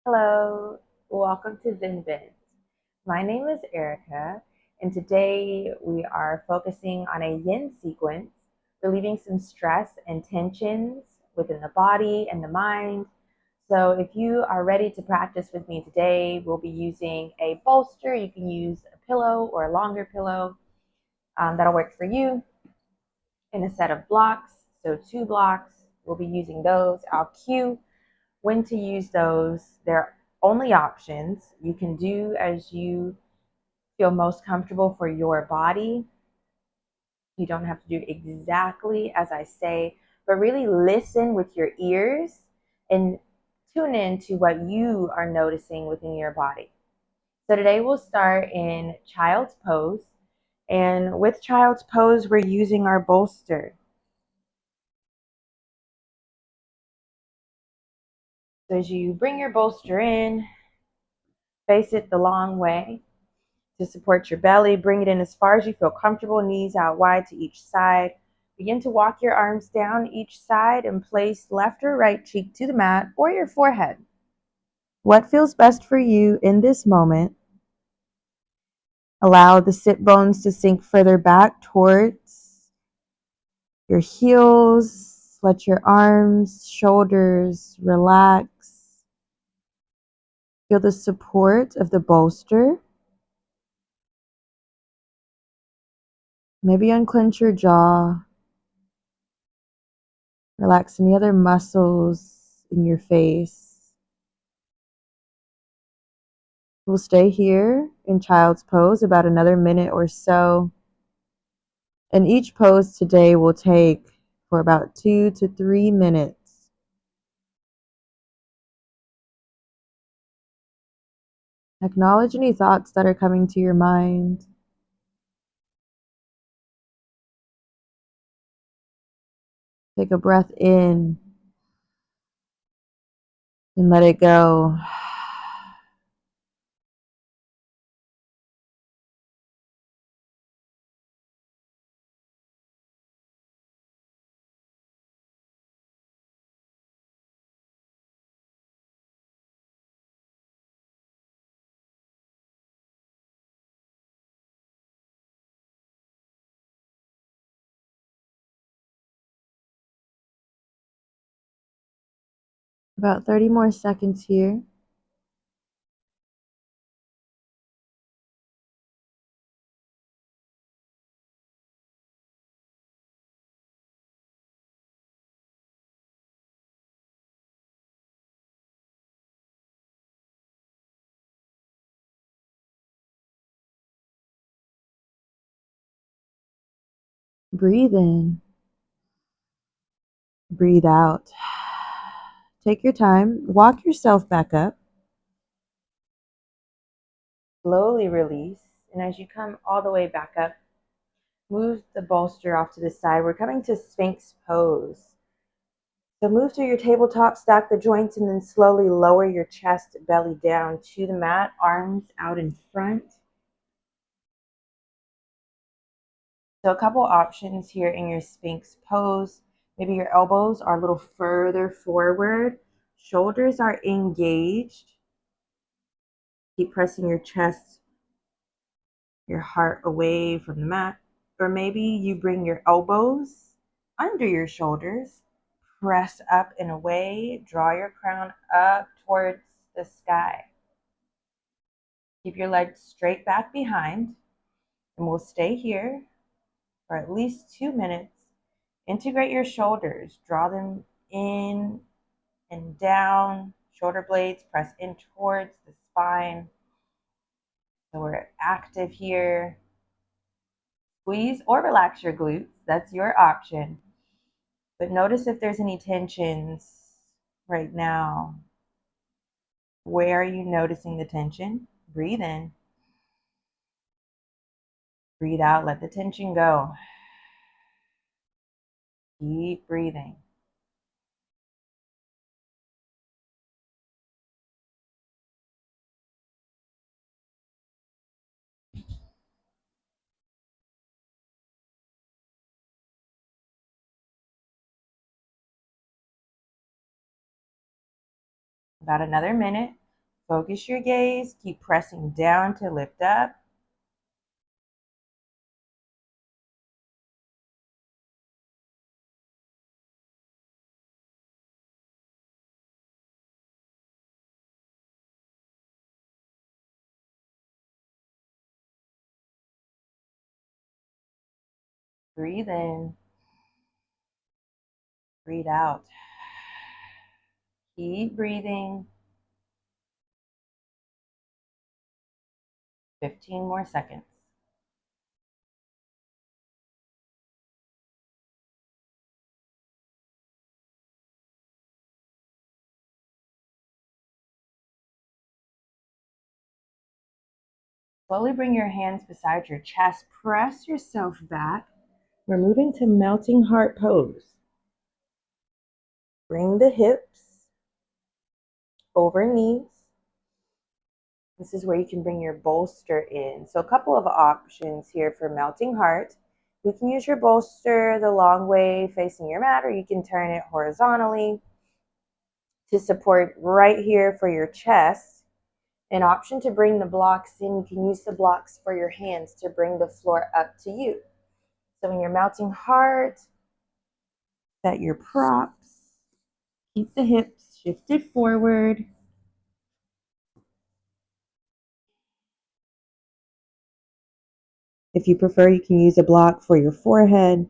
Hello, welcome to Zen Bins. My name is Erica, and today we are focusing on a yin sequence, relieving some stress and tensions within the body and the mind. So, if you are ready to practice with me today, we'll be using a bolster. You can use a pillow or a longer pillow that'll work for you, and a set of blocks. So, 2 blocks, we'll be using those. I'll cue when to use those. They're only options. You can do as you feel most comfortable for your body. You don't have to do exactly as I say, but really listen with your ears and tune in to what you are noticing within your body. So today we'll start in child's pose. And with child's pose, we're using our bolster. So as you bring your bolster in, face it the long way. To support your belly, bring it in as far as you feel comfortable, knees out wide to each side. Begin to walk your arms down each side and place left or right cheek to the mat or your forehead. What feels best for you in this moment? Allow the sit bones to sink further back towards your heels. Let your arms, shoulders relax. Feel the support of the bolster. Maybe unclench your jaw. Relax any other muscles in your face. We'll stay here in child's pose about another minute or so. And each pose today will take for about 2 to 3 minutes. Acknowledge any thoughts that are coming to your mind. Take a breath in and let it go. About 30 more seconds here. Breathe in. Breathe out. Take your time. Walk yourself back up. Slowly release. And as you come all the way back up, move the bolster off to the side. We're coming to Sphinx pose. So move through your tabletop, stack the joints, and then slowly lower your chest, belly down to the mat, arms out in front. So a couple options here in your Sphinx pose. Maybe your elbows are a little further forward. Shoulders are engaged. Keep pressing your chest, your heart away from the mat. Or maybe you bring your elbows under your shoulders. Press up and away. Draw your crown up towards the sky. Keep your legs straight back behind. And we'll stay here for at least 2 minutes. Integrate your shoulders. Draw them in and down. Shoulder blades press in towards the spine. So we're active here. Squeeze or relax your glutes. That's your option. But notice if there's any tensions right now. Where are you noticing the tension? Breathe in. Breathe out. Let the tension go. Keep breathing. About another minute. Focus your gaze. Keep pressing down to lift up. Breathe in. Breathe out. Keep breathing. 15 more seconds. Slowly bring your hands beside your chest. Press yourself back. We're moving to melting heart pose. Bring the hips over knees. This is where you can bring your bolster in. So a couple of options here for melting heart. You can use your bolster the long way facing your mat, or you can turn it horizontally to support right here for your chest. An option to bring the blocks in, you can use the blocks for your hands to bring the floor up to you. So when you're melting heart, set your props, keep the hips shifted forward. If you prefer, you can use a block for your forehead.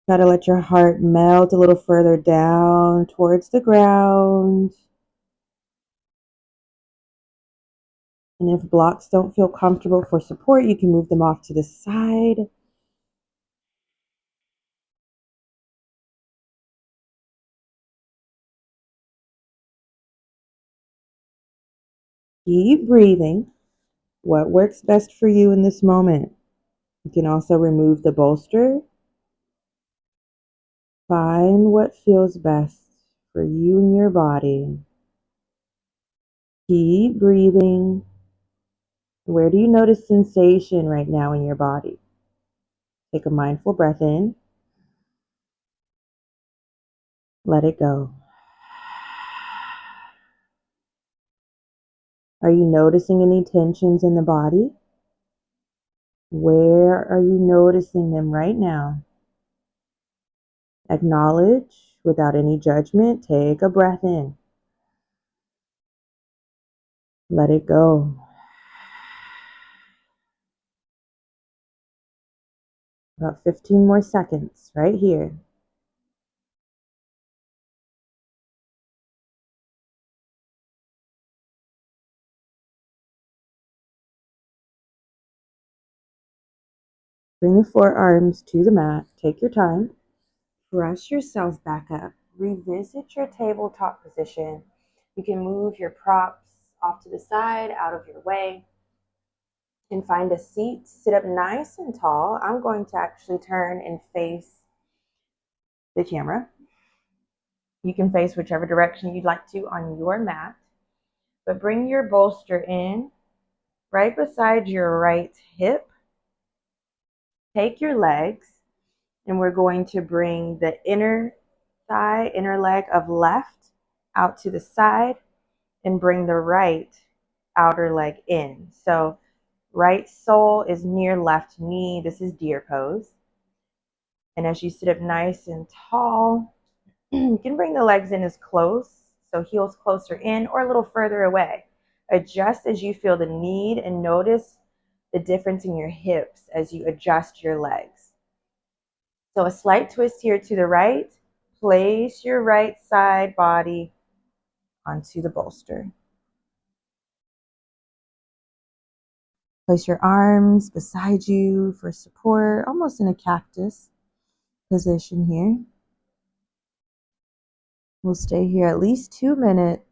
Try to let your heart melt a little further down towards the ground. And if blocks don't feel comfortable for support, you can move them off to the side. Keep breathing. What works best for you in this moment? You can also remove the bolster. Find what feels best for you and your body. Keep breathing. Where do you notice sensation right now in your body? Take a mindful breath in. Let it go. Are you noticing any tensions in the body? Where are you noticing them right now? Acknowledge without any judgment. Take a breath in. Let it go. About 15 more seconds right here. Bring the forearms to the mat. Take your time. Press yourself back up. Revisit your tabletop position. You can move your props off to the side, out of your way, and find a seat. Sit up nice and tall. I'm going to actually turn and face the camera. You can face whichever direction you'd like to on your mat, but bring your bolster in right beside your right hip. Take your legs, and we're going to bring the inner thigh, inner leg of left out to the side, and bring the right outer leg in. So right sole is near left knee. This is deer pose. And as you sit up nice and tall, you can bring the legs in as close, so heels closer in or a little further away. Adjust as you feel the need and notice the difference in your hips as you adjust your legs. So a slight twist here to the right. Place your right side body onto the bolster. Place your arms beside you for support, almost in a cactus position here. We'll stay here at least 2 minutes.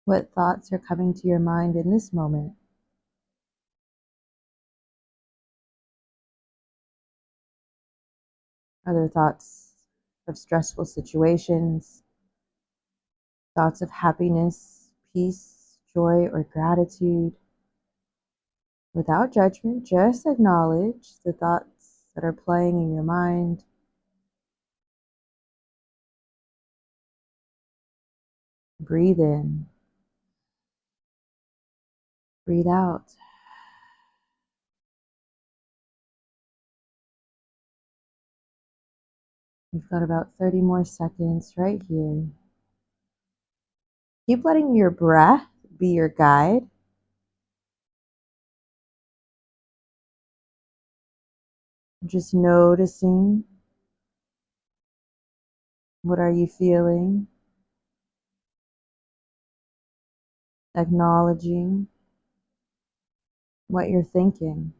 What thoughts are coming to your mind in this moment? Are there thoughts of stressful situations, thoughts of happiness, peace, joy, or gratitude? Without judgment, just acknowledge the thoughts that are playing in your mind. Breathe in, breathe out. We've got about 30 more seconds right here. Keep letting your breath be your guide. Just noticing, what are you feeling? Acknowledging what you're thinking.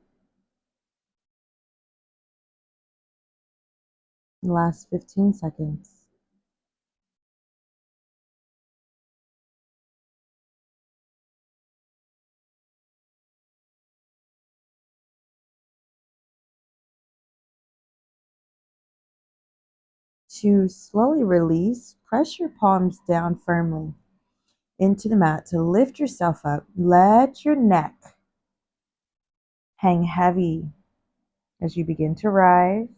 The last 15 seconds. To slowly release, press your palms down firmly into the mat to lift yourself up. Let your neck hang heavy as you begin to rise.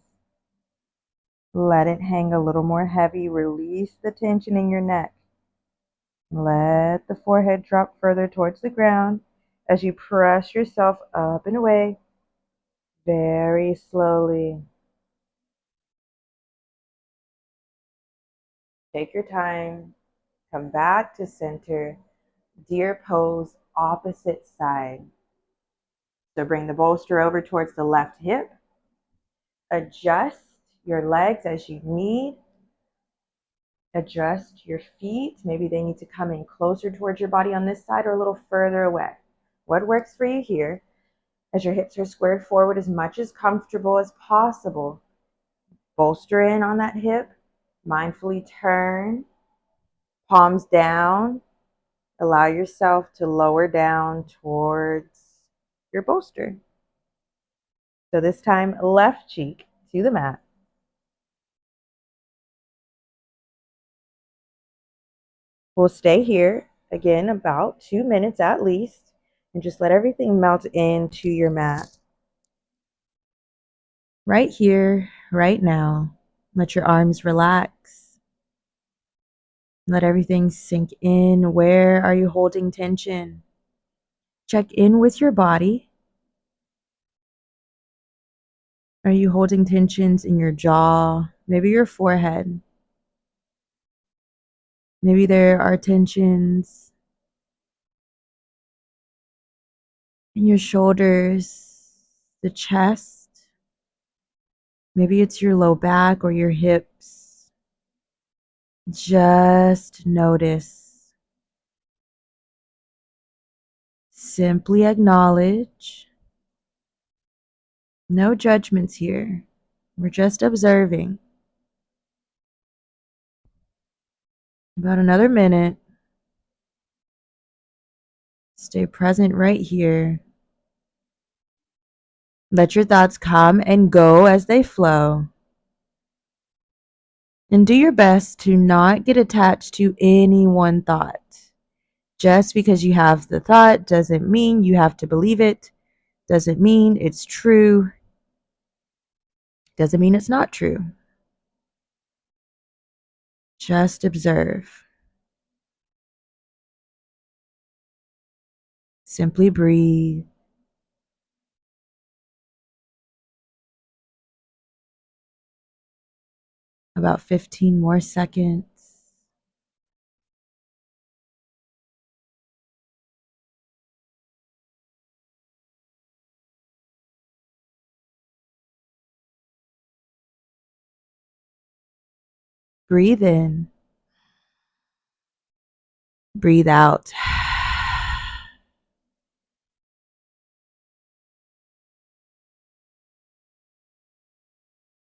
Let it hang a little more heavy. Release the tension in your neck. Let the forehead drop further towards the ground as you press yourself up and away very slowly. Take your time. Come back to center. Deer pose, opposite side. So bring the bolster over towards the left hip. Adjust your legs as you need. Adjust your feet. Maybe they need to come in closer towards your body on this side or a little further away. What works for you here? As your hips are squared forward as much as comfortable as possible. Bolster in on that hip. Mindfully turn. Palms down. Allow yourself to lower down towards your bolster. So this time, left cheek to the mat. We'll stay here, again, about 2 minutes at least, and just let everything melt into your mat. Right here, right now, let your arms relax. Let everything sink in. Where are you holding tension? Check in with your body. Are you holding tensions in your jaw? Maybe your forehead. Maybe there are tensions in your shoulders, the chest. Maybe it's your low back or your hips. Just notice. Simply acknowledge. No judgments here. We're just observing. About another minute. Stay present right here. Let your thoughts come and go as they flow. And do your best to not get attached to any one thought. Just because you have the thought doesn't mean you have to believe it. Doesn't mean it's true. Doesn't mean it's not true. Just observe. Simply breathe. About 15 more seconds. Breathe in. Breathe out.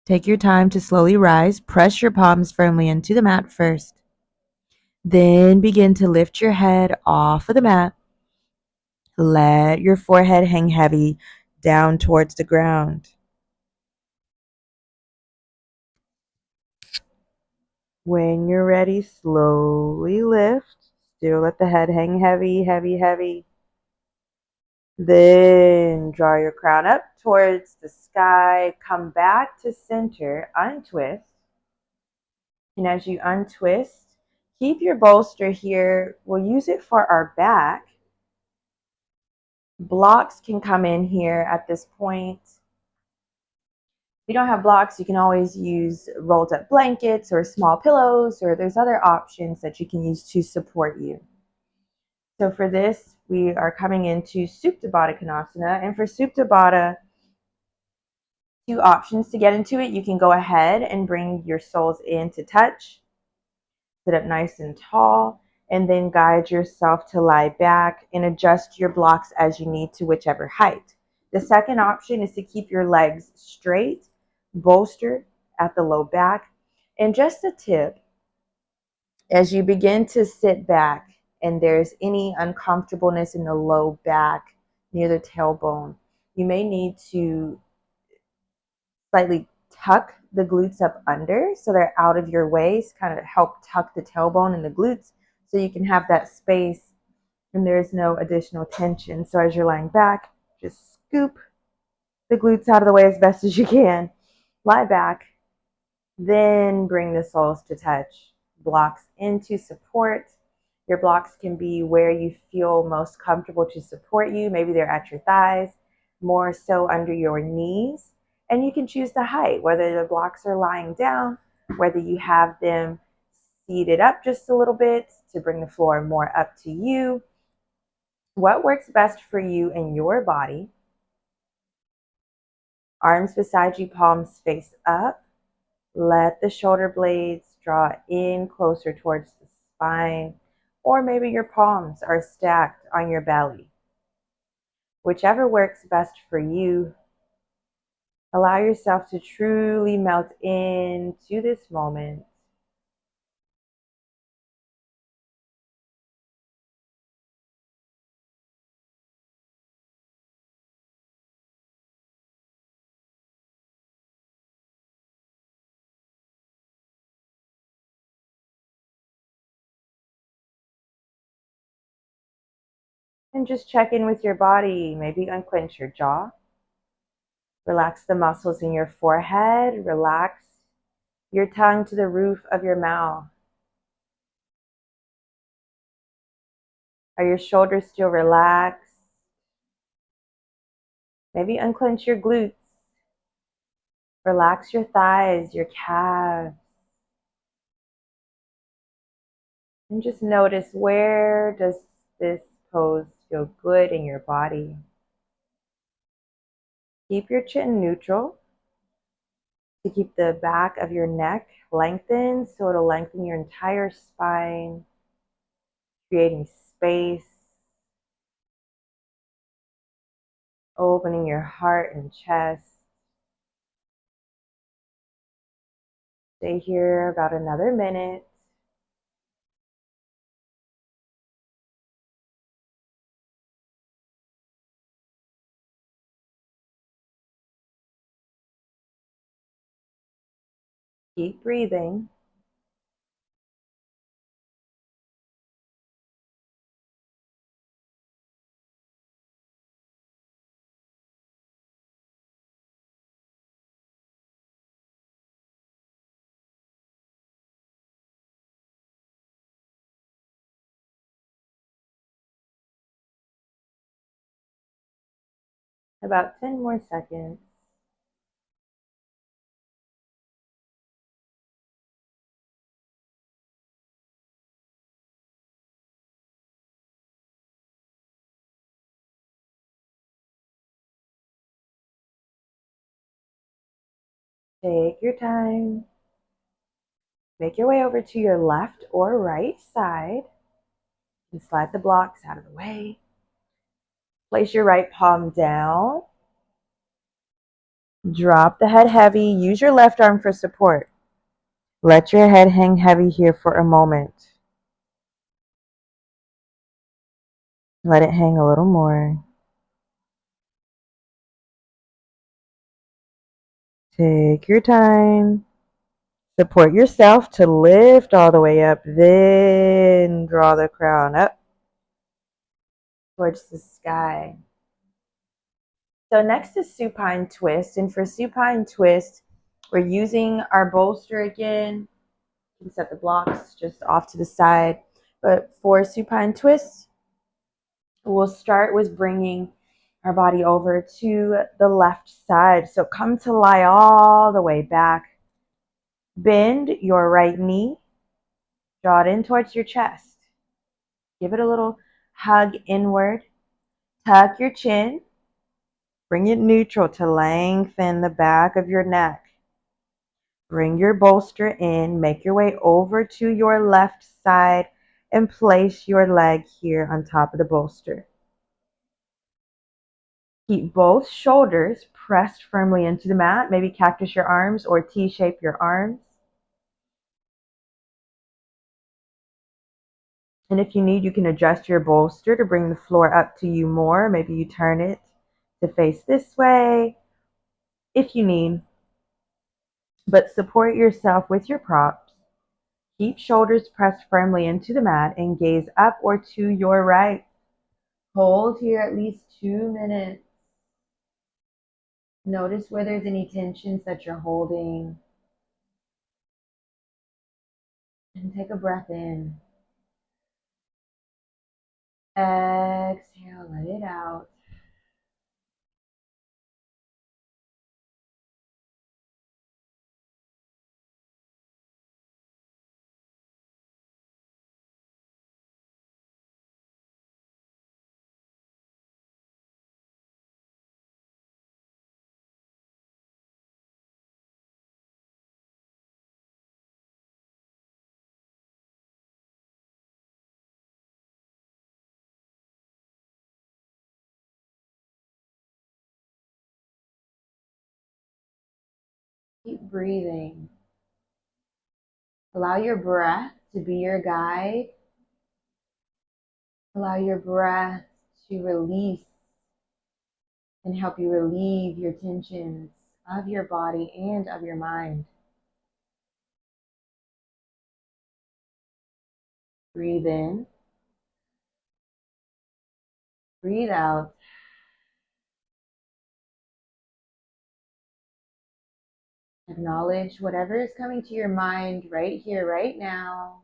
Take your time to slowly rise. Press your palms firmly into the mat first. Then begin to lift your head off of the mat. Let your forehead hang heavy down towards the ground. When you're ready, slowly lift. Still let the head hang heavy, heavy, heavy. Then draw your crown up towards the sky. Come back to center. Untwist. And as you untwist, keep your bolster here. We'll use it for our back. Blocks can come in here at this point. If you don't have blocks, you can always use rolled up blankets or small pillows, or there's other options that you can use to support you. So for this, we are coming into Supta Baddha Konasana. And for Supta Baddha, two options to get into it. You can go ahead and bring your soles in to touch. Sit up nice and tall, and then guide yourself to lie back and adjust your blocks as you need to whichever height. The second option is to keep your legs straight, bolstered at the low back. And just a tip, as you begin to sit back and there's any uncomfortableness in the low back near the tailbone, you may need to slightly tuck the glutes up under so they're out of your waist, kind of help tuck the tailbone and the glutes so you can have that space and there's no additional tension. So as you're lying back, just scoop the glutes out of the way as best as you can. Lie back, then bring the soles to touch. Blocks into support. Your blocks can be where you feel most comfortable to support you. Maybe they're at your thighs, more so under your knees. And you can choose the height, whether the blocks are lying down, whether you have them seated up just a little bit to bring the floor more up to you. What works best for you and your body. Arms beside you, palms face up. Let the shoulder blades draw in closer towards the spine, or maybe your palms are stacked on your belly. Whichever works best for you. Allow yourself to truly melt into this moment. And just check in with your body. Maybe unclench your jaw. Relax the muscles in your forehead. Relax your tongue to the roof of your mouth. Are your shoulders still relaxed? Maybe unclench your glutes. Relax your thighs, your calves. And just notice, where does this pose feel good in your body? Keep your chin neutral to keep the back of your neck lengthened, so it'll lengthen your entire spine, creating space, opening your heart and chest. Stay here about another minute. Keep breathing. About 10 more seconds. Take your time. Make your way over to your left or right side and slide the blocks out of the way. Place your right palm down. Drop the head heavy. Use your left arm for support. Let your head hang heavy here for a moment. Let it hang a little more. Take your time. Support yourself to lift all the way up. Then draw the crown up towards the sky. So next is supine twist. And for supine twist, we're using our bolster again. You can set the blocks just off to the side. But for supine twist, we'll start with bringing our body over to the left side. So come to lie all the way back. Bend your right knee. Draw it in towards your chest. Give it a little hug inward. Tuck your chin. Bring it neutral to lengthen the back of your neck. Bring your bolster in. Make your way over to your left side and place your leg here on top of the bolster. Keep both shoulders pressed firmly into the mat. Maybe cactus your arms or T-shape your arms. And if you need, you can adjust your bolster to bring the floor up to you more. Maybe you turn it to face this way if you need. But support yourself with your props. Keep shoulders pressed firmly into the mat and gaze up or to your right. Hold here at least 2 minutes. Notice where there's any tensions that you're holding. And take a breath in. Exhale, let it out. Keep breathing. Allow your breath to be your guide. Allow your breath to release and help you relieve your tensions of your body and of your mind. Breathe in. Breathe out. Acknowledge whatever is coming to your mind right here, right now.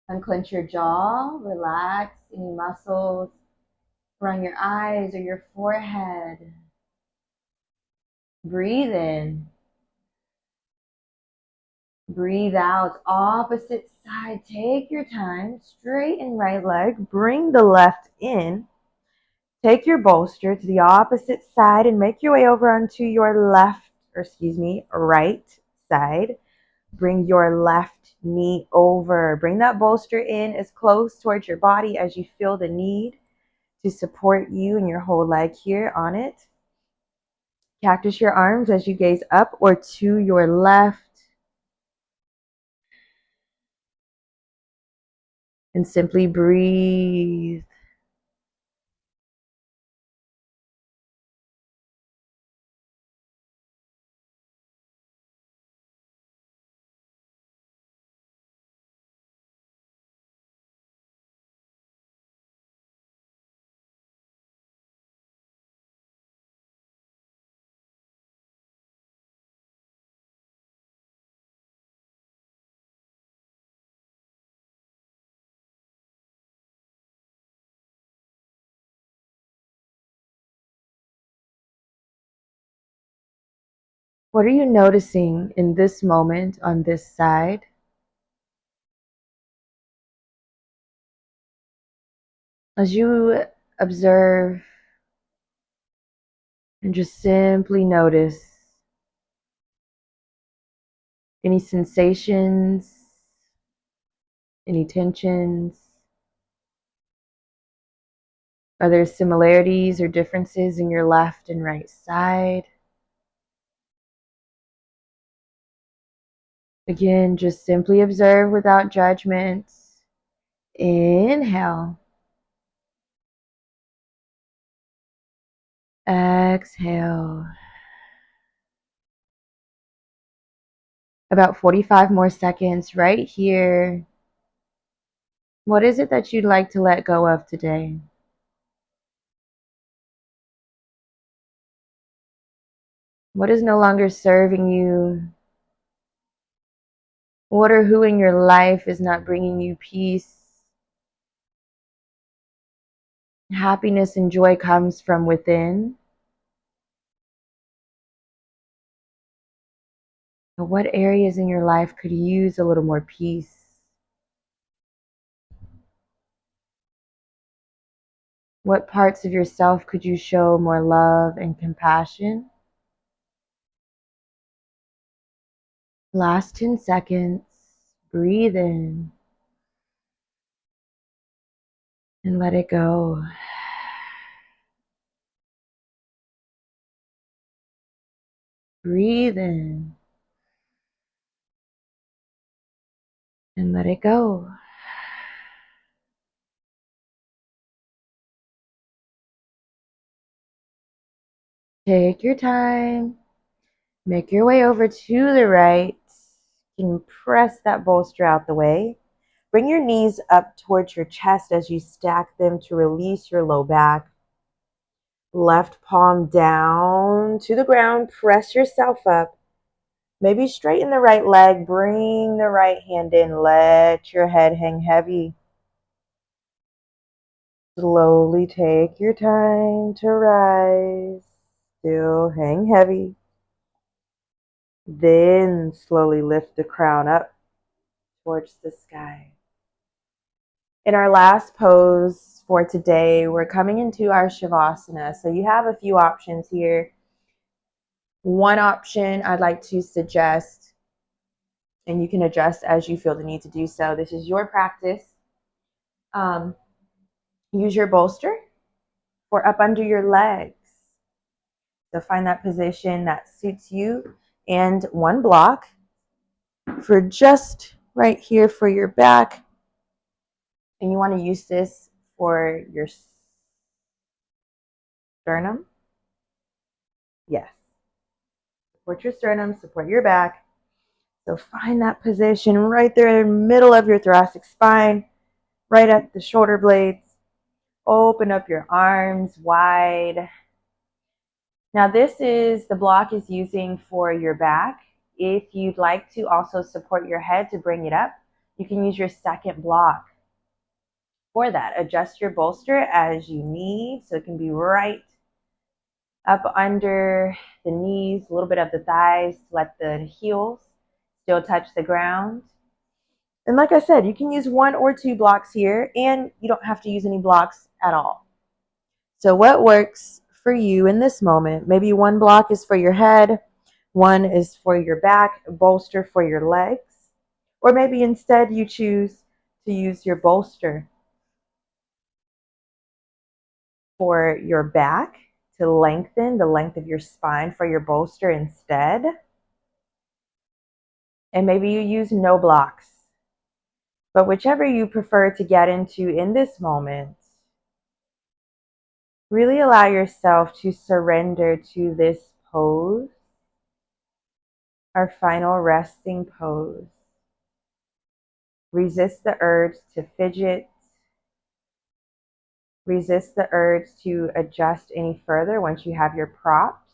Unclench your jaw, relax any muscles around your eyes or your forehead. Breathe in. Breathe out, opposite side. Take your time, straighten right leg, bring the left in. Take your bolster to the opposite side and make your way over onto your right side. Bring your left knee over. Bring that bolster in as close towards your body as you feel the need to support you and your whole leg here on it. Cactus your arms as you gaze up or to your left. And simply breathe. What are you noticing in this moment on this side? As you observe and just simply notice Any sensations? Any tensions? Are there similarities or differences in your left and right side? Again, just simply observe without judgment. Inhale. Exhale. About 45 more seconds right here. What is it that you'd like to let go of today? What is no longer serving you? What or who in your life is not bringing you peace? Happiness and joy comes from within. But what areas in your life could use a little more peace? What parts of yourself could you show more love and compassion? Last 10 seconds. Breathe in and let it go. Breathe in and let it go. Take your time. Make your way over to the right. You can press that bolster out the way. Bring your knees up towards your chest as you stack them to release your low back. Left palm down to the ground. Press yourself up. Maybe straighten the right leg. Bring the right hand in. Let your head hang heavy. Slowly take your time to rise. Still hang heavy. Then slowly lift the crown up towards the sky. In our last pose for today, we're coming into our Savasana. So you have a few options here. One option I'd like to suggest, and you can adjust as you feel the need to do so. This is your practice. Use your bolster or up under your legs. So find that position that suits you, and one block for just right here for your back. And you want to use this for your sternum. Yes. Support your sternum, support your back. So find that position right there in the middle of your thoracic spine, right at the shoulder blades. Open up your arms wide. Now this is the block is using for your back. If you'd like to also support your head to bring it up, you can use your second block for that. Adjust your bolster as you need so it can be right up under the knees, a little bit of the thighs, let the heels still touch the ground. And like I said, you can use one or two blocks here, and you don't have to use any blocks at all. So what works for you in this moment? Maybe one block is for your head, one is for your back, a bolster for your legs, or maybe instead you choose to use your bolster for your back to lengthen the length of your spine for your bolster instead. And maybe you use no blocks. But whichever you prefer to get into in this moment, really allow yourself to surrender to this pose, our final resting pose. Resist the urge to fidget. Resist the urge to adjust any further once you have your props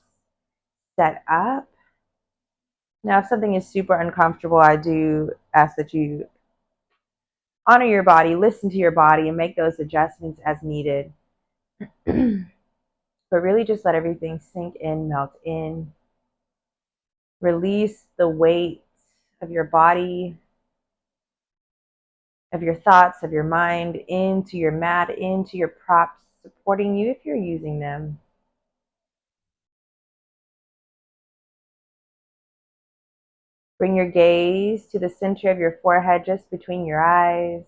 set up. Now, if something is super uncomfortable, I do ask that you honor your body, listen to your body, and make those adjustments as needed. But really just let everything sink in, melt in. Release the weight of your body, of your thoughts, of your mind into your mat, into your props, supporting you if you're using them. Bring your gaze to the center of your forehead, just between your eyes.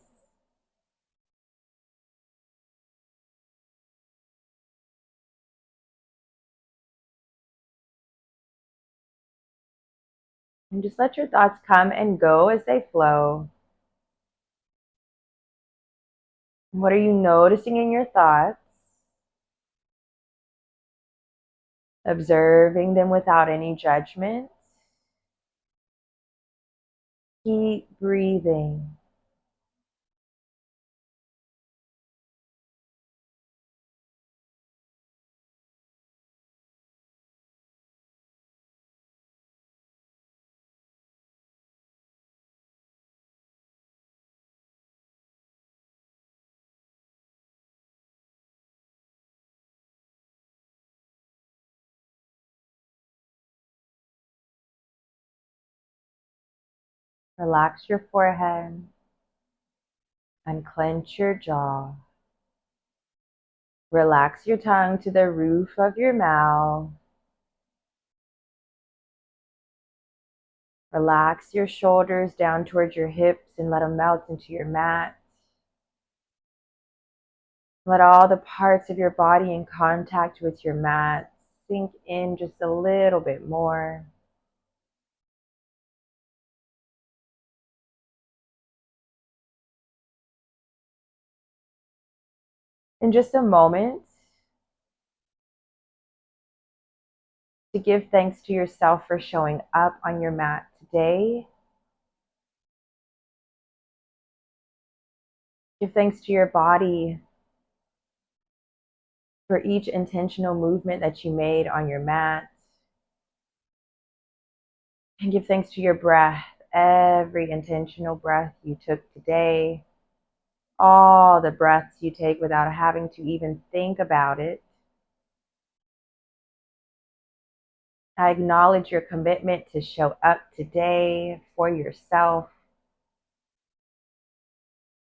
And just let your thoughts come and go as they flow. What are you noticing in your thoughts? Observing them without any judgment. Keep breathing. Relax your forehead. Unclench your jaw. Relax your tongue to the roof of your mouth. Relax your shoulders down towards your hips and let them melt into your mat. Let all the parts of your body in contact with your mat sink in just a little bit more. In just a moment, to give thanks to yourself for showing up on your mat today. Give thanks to your body for each intentional movement that you made on your mat. And give thanks to your breath, every intentional breath you took today, all the breaths you take without having to even think about it. I acknowledge your commitment to show up today for yourself,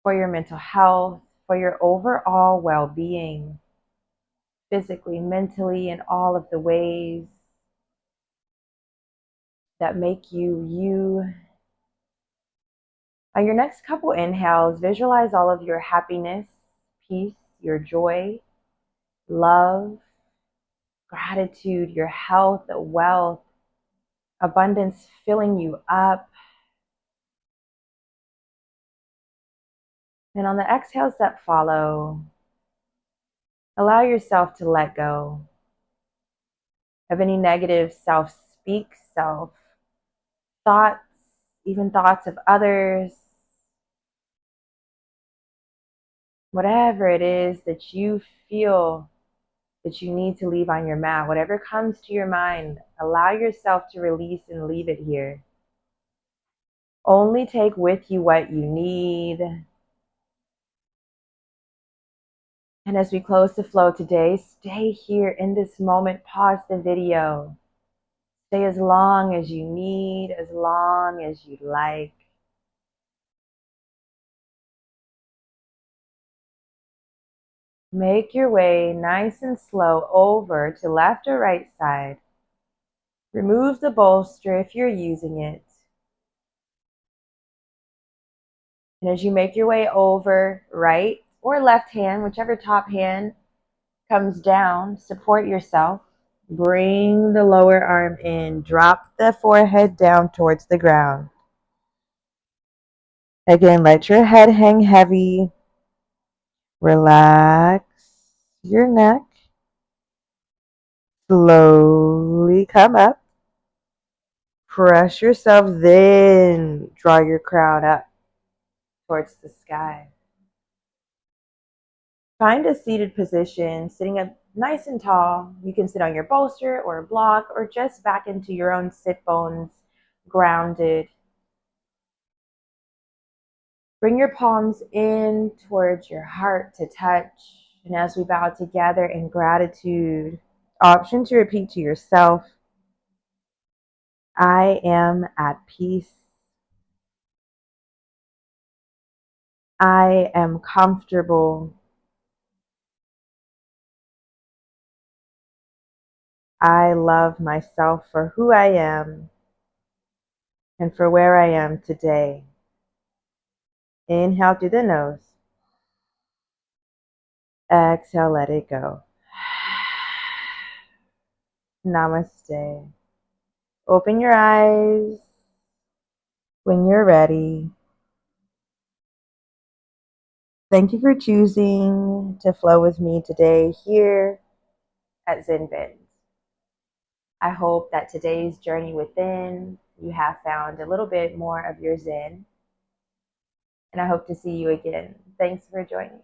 for your mental health, for your overall well-being, physically, mentally, in all of the ways that make you you. On your next couple inhales, visualize all of your happiness, peace, your joy, love, gratitude, your health, wealth, abundance filling you up. And on the exhales that follow, allow yourself to let go of any negative self-speak, self-thoughts, even thoughts of others. Whatever it is that you feel that you need to leave on your mat, whatever comes to your mind, allow yourself to release and leave it here. Only take with you what you need. And as we close the flow today, stay here in this moment, pause the video. Stay as long as you need, as long as you like. Make your way nice and slow over to left or right side. Remove the bolster if you're using it. And as you make your way over, right or left hand, whichever top hand comes down, support yourself. Bring the lower arm in. Drop the forehead down towards the ground. Again, let your head hang heavy. Relax your neck. Slowly come up. Press yourself, then draw your crown up towards the sky. Find a seated position, sitting up nice and tall. You can sit on your bolster or a block or just back into your own sit bones, grounded. Bring your palms in towards your heart to touch. And as we bow together in gratitude, option to repeat to yourself, I am at peace. I am comfortable. I love myself for who I am. and for where I am today. Inhale through the nose. Exhale, let it go. Namaste. Open your eyes when you're ready. Thank you for choosing to flow with me today here at Zen Bins. I hope that today's journey within, you have found a little bit more of your Zen, and I hope to see you again. Thanks for joining.